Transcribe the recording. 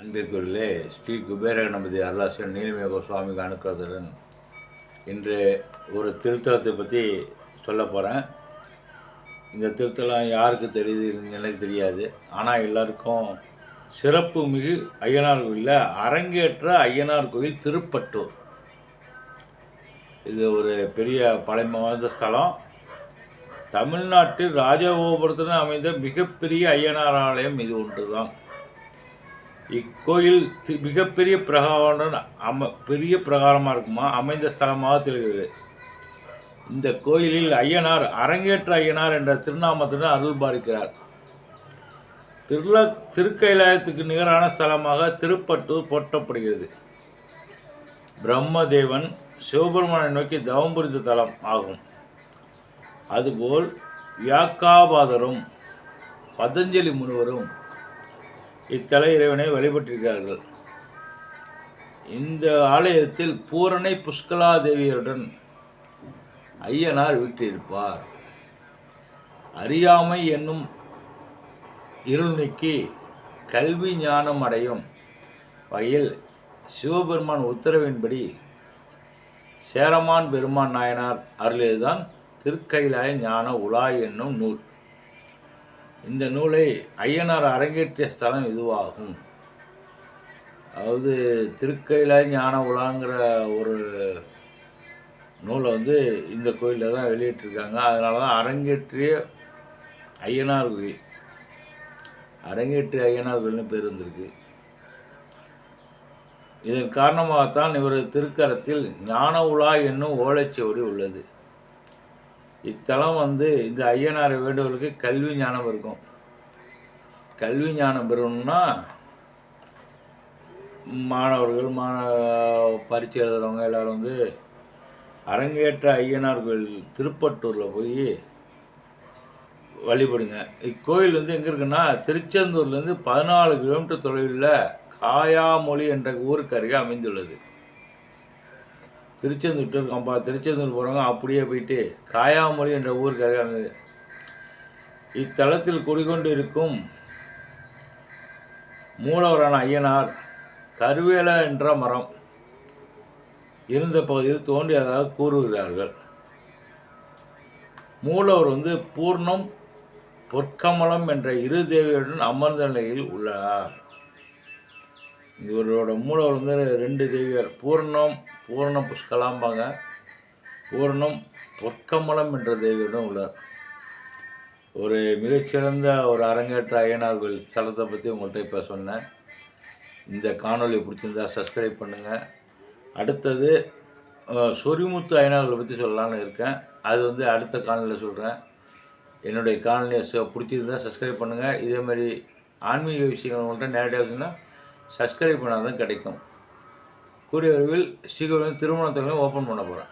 அன்பிற்குள்ளே ஸ்ரீ குபேர கணபதி அருளாசிரியர் நீலமேக சுவாமிக்கு அனுக்கிறதுடன் இன்று ஒரு திருத்தலத்தை பற்றி சொல்ல போகிறேன். இந்த திருத்தலம் யாருக்கு தெரியுது எனக்கு தெரியாது. ஆனால் எல்லாருக்கும் சிறப்பு மிகு ஐயனார் கோயிலில் அரங்கேற்ற ஐயனார் கோயில் திருப்பட்டூர். இது ஒரு பெரிய பழமை வாய்ந்த ஸ்தலம். தமிழ்நாட்டில் ராஜகோபுரத்துடன் அமைந்த மிகப்பெரிய ஐயனார் ஆலயம் இது ஒன்று தான். இக்கோயில் மிகப்பெரிய பெரிய பிரகாரமாக இருக்குமா அமைந்த ஸ்தலமாக திகழ்கிறது. இந்த கோயிலில் ஐயனார் அரங்கேற்ற ஐயனார் என்ற திருநாமத்துடன் அருள் பாலிக்கிறார். திருக்கைலாயத்துக்கு நிகரான ஸ்தலமாக திருப்பட்டூர் போற்றப்படுகிறது. பிரம்மதேவன் சிவபெருமானை நோக்கி தவம் புரிந்த தலம் ஆகும். அதுபோல் வியாக்காபாதரும் பதஞ்சலி முனிவரும் இத்தல இறைவனை வழிபட்டிருக்கிறார்கள். இந்த ஆலயத்தில் பூரணை புஷ்கலா தேவியருடன் ஐயனார் வீற்றிருப்பார். அறியாமை என்னும் இருள் நீக்கி கல்வி ஞானம் அடையும் வகையில் சிவபெருமான் உத்தரவின்படி சேரமான் பெருமான் நாயனார் அருளியதுதான் திருக்கைலாய ஞான உலா என்னும் நூல். இந்த நூலை ஐயனார் அரங்கேற்றிய ஸ்தலம் இதுவாகும். அதாவது திருக்கைலாய ஞான உலாங்கிற ஒரு நூலை இந்த கோயிலில் தான் வெளியிட்டிருக்காங்க. அதனால தான் அரங்கேற்றிய ஐயனார் கோயில், அரங்கேற்றிய ஐயனார் கோயில்னு பேர் வந்திருக்கு. இதன் காரணமாகத்தான் இவரது திருக்கரத்தில் ஞான உலா என்னும் ஓலைச்சுவடி உள்ளது. இத்தலம் இந்த ஐயனாரை வேண்டுவதற்கு கல்வி ஞானம் இருக்கும். கல்வி ஞானம் பெறணும்னா மாணவர்கள் பரீட்சை எழுதுகிறவங்க எல்லோரும் அரங்கேற்ற ஐயனார் கோயில் திருப்பட்டூரில் போய் வழிபடுங்க. இக்கோயில் எங்கே இருக்குன்னா திருச்செந்தூர்லேருந்து 14 கிலோமீட்டர் தொலைவில் காயாமொழி என்ற ஊருக்கு அருகே அமைந்துள்ளது. திருச்செந்தூர் போகிறவங்க அப்படியே போயிட்டு காயாமொழி என்ற ஊருக்கு அருகே இத்தலத்தில் குடிகொண்டு இருக்கும் மூலவரான ஐயனார் கருவேல என்ற மரம் இருந்த பகுதியில் தோன்றியதாக கூறுகிறார்கள். மூலவர் பூர்ணம் பொற்கமலம் என்ற இரு தேவியுடன் அமர்ந்த நிலையில் உள்ளார். இவரோட மூலவர் 2 தேவியர், பூர்ண புஷ்கலாம்பாங்க, பூர்ணம் பொற்கமலம் என்ற தேவியுடன் உள்ளார். ஒரு மிகச்சிறந்த ஒரு அரங்கேற்ற ஐயனார் கோயில் ஸ்தலத்தை பற்றி உங்கள்கிட்ட இப்போ சொன்னேன். இந்த காணொலி பிடிச்சிருந்தா சப்ஸ்கிரைப் பண்ணுங்கள். அடுத்தது சொரிமுத்து ஐயனார்களை பற்றி சொல்லலான்னு இருக்கேன். அது அடுத்த காணொலியில் சொல்கிறேன். என்னுடைய காணொலியை பிடிச்சிருந்தா சப்ஸ்கிரைப் பண்ணுங்கள். இதேமாதிரி ஆன்மீக விஷயங்கள் உங்கள்கிட்ட நேரடியாக இருக்குன்னா சப்ஸ்கிரைப் பண்ணால் தான் கிடைக்கும். கூடிய விரைவில் ஸ்ரீகோவிலின் திருமணத்திலும் ஓப்பன் பண்ண போகிறேன்.